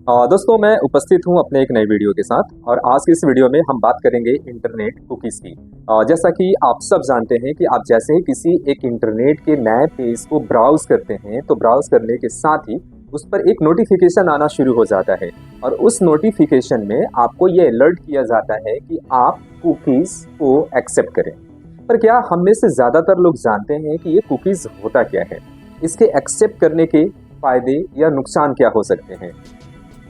दोस्तों मैं उपस्थित हूं अपने एक नए वीडियो के साथ और आज की इस वीडियो में हम बात करेंगे इंटरनेट कुकीज़ की। जैसा कि आप सब जानते हैं कि आप जैसे ही किसी एक इंटरनेट के नए पेज को ब्राउज़ करते हैं तो ब्राउज़ करने के साथ ही उस पर एक नोटिफिकेशन आना शुरू हो जाता है और उस नोटिफिकेशन में आपको ये अलर्ट किया जाता है कि आप कुकीज़ को एक्सेप्ट करें। पर क्या हम में से ज़्यादातर लोग जानते हैं कि ये कुकीज़ होता क्या है? इसके एक्सेप्ट करने के फ़ायदे या नुकसान क्या हो सकते हैं?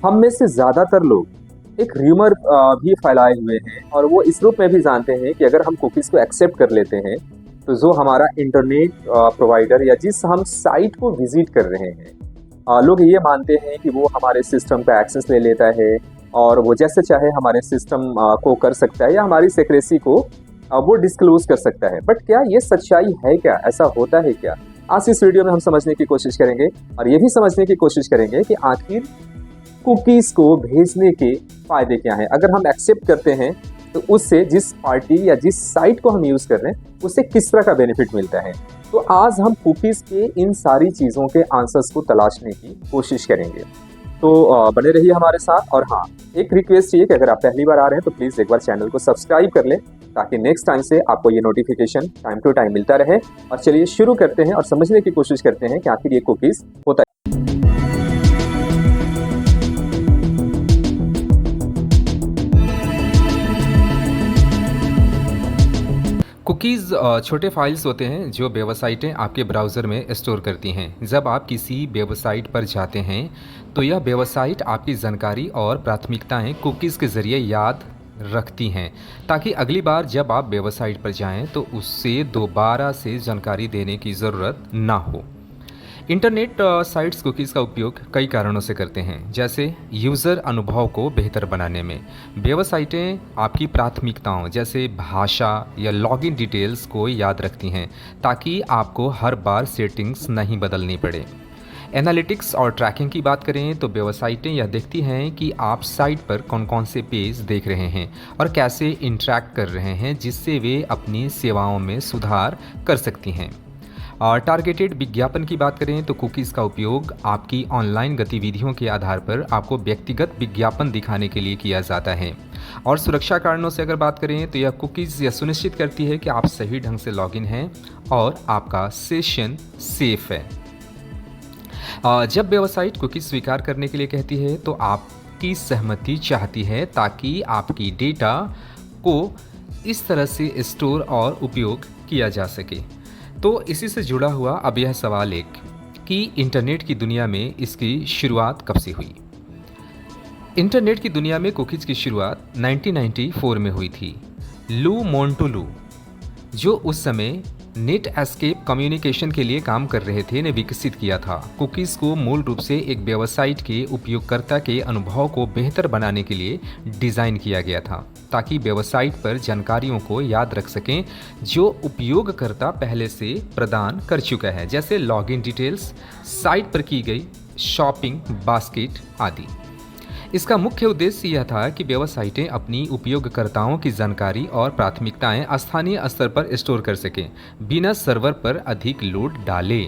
हम में से ज़्यादातर लोग एक र्यूमर भी फैलाए हुए हैं और वो इस रूप में भी जानते हैं कि अगर हम कुकीज़ को एक्सेप्ट कर लेते हैं, तो जो हमारा इंटरनेट प्रोवाइडर या जिस हम साइट को विज़िट कर रहे हैं, लोग ये मानते हैं कि वो हमारे सिस्टम का एक्सेस ले लेता है और वो जैसे चाहे हमारे सिस्टम को कर सकता है या हमारी सिक्रेसी को वो डिस्क्लोज़ कर सकता है। बट क्या ये सच्चाई है क्या? ऐसा होता है क्या? आज इस वीडियो में हम समझने की कोशिश करेंगे और ये भी समझने की कोशिश करेंगे कि आखिर कुकीज़ को भेजने के फ़ायदे क्या हैं? अगर हम एक्सेप्ट करते हैं तो उससे जिस पार्टी या जिस साइट को हम यूज़ कर रहे हैं उससे किस तरह का बेनिफिट मिलता है। तो आज हम कुकीज़ के इन सारी चीज़ों के आंसर्स को तलाशने की कोशिश करेंगे। तो बने रहिए हमारे साथ और हाँ, एक रिक्वेस्ट ये कि अगर आप पहली बार आ रहे हैं तो प्लीज़ एक बार चैनल को सब्सक्राइब कर लें ताकि नेक्स्ट टाइम से आपको ये नोटिफिकेशन टाइम टू टाइम मिलता रहे। और चलिए शुरू करते हैं और समझने की कोशिश करते हैं कि आखिर ये कुकीज़ होता कुकीज़ छोटे फाइल्स होते हैं जो वेबसाइटें आपके ब्राउज़र में स्टोर करती हैं। जब आप किसी वेबसाइट पर जाते हैं तो यह वेबसाइट आपकी जानकारी और प्राथमिकताएं कुकीज़ के ज़रिए याद रखती हैं ताकि अगली बार जब आप वेबसाइट पर जाएं तो उससे दोबारा से जानकारी देने की ज़रूरत ना हो। इंटरनेट साइट्स कुकीज़ का उपयोग कई कारणों से करते हैं, जैसे यूज़र अनुभव को बेहतर बनाने में। वेबसाइटें आपकी प्राथमिकताओं जैसे भाषा या लॉगिन डिटेल्स को याद रखती हैं ताकि आपको हर बार सेटिंग्स नहीं बदलनी पड़े। एनालिटिक्स और ट्रैकिंग की बात करें तो वेबसाइटें यह देखती हैं कि आप साइट पर कौन कौन से पेज देख रहे हैं और कैसे इंटरैक्ट कर रहे हैं, जिससे वे अपनी सेवाओं में सुधार कर सकती हैं। और टारगेटेड विज्ञापन की बात करें तो कुकीज़ का उपयोग आपकी ऑनलाइन गतिविधियों के आधार पर आपको व्यक्तिगत विज्ञापन दिखाने के लिए किया जाता है। और सुरक्षा कारणों से अगर बात करें तो यह कुकीज़ यह सुनिश्चित करती है कि आप सही ढंग से लॉगिन हैं और आपका सेशन सेफ है। जब वेबसाइट कुकीज़ स्वीकार करने के लिए कहती है तो आपकी सहमति चाहती है ताकि आपकी डेटा को इस तरह से स्टोर और उपयोग किया जा सके। तो इसी से जुड़ा हुआ अब यह सवाल एक कि इंटरनेट की दुनिया में इसकी शुरुआत कब से हुई। इंटरनेट की दुनिया में कुकीज़ की शुरुआत 1994 में हुई थी। लू मोंटोलू, जो उस समय नेट एस्केप कम्युनिकेशन के लिए काम कर रहे थे, ने विकसित किया था। कुकीज़ को मूल रूप से एक वेबसाइट के उपयोगकर्ता के अनुभव को बेहतर बनाने के लिए डिज़ाइन किया गया था ताकि वेबसाइट पर जानकारियों को याद रख सकें जो उपयोगकर्ता पहले से प्रदान कर चुका है, जैसे लॉगिन डिटेल्स, साइट पर की गई शॉपिंग बास्केट आदि। इसका मुख्य उद्देश्य यह था कि वेबसाइटें अपनी उपयोगकर्ताओं की जानकारी और प्राथमिकताएं स्थानीय स्तर पर स्टोर कर सकें, बिना सर्वर पर अधिक लोड डाले।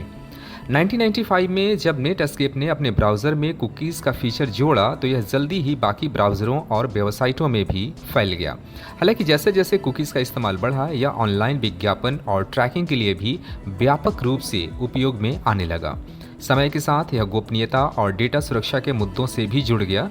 1995 में जब नेट एस्केप ने अपने ब्राउज़र में कुकीज़ का फीचर जोड़ा तो यह जल्दी ही बाकी ब्राउज़रों और वेबसाइटों में भी फैल गया। हालांकि जैसे जैसे कुकीज़ का इस्तेमाल बढ़ा, यह ऑनलाइन विज्ञापन और ट्रैकिंग के लिए भी व्यापक रूप से उपयोग में आने लगा। समय के साथ यह गोपनीयता और डेटा सुरक्षा के मुद्दों से भी जुड़ गया,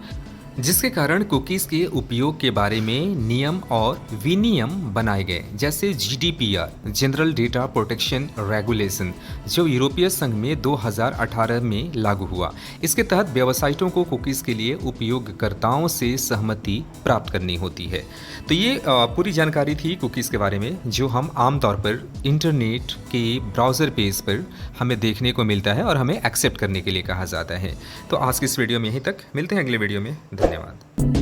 जिसके कारण कुकीज़ के उपयोग के बारे में नियम और विनियम बनाए गए, जैसे GDPR general data protection regulation, जो यूरोपीय संघ में 2018 में लागू हुआ। इसके तहत वेबसाइटों को कुकीज़ के लिए उपयोगकर्ताओं से सहमति प्राप्त करनी होती है। तो ये पूरी जानकारी थी कुकीज़ के बारे में, जो हम आमतौर पर इंटरनेट के ब्राउज़र पेज पर हमें देखने को मिलता है और हमें एक्सेप्ट करने के लिए कहा जाता है। तो आज की इस वीडियो में यहीं तक, मिलते हैं अगले वीडियो में। धन्यवाद।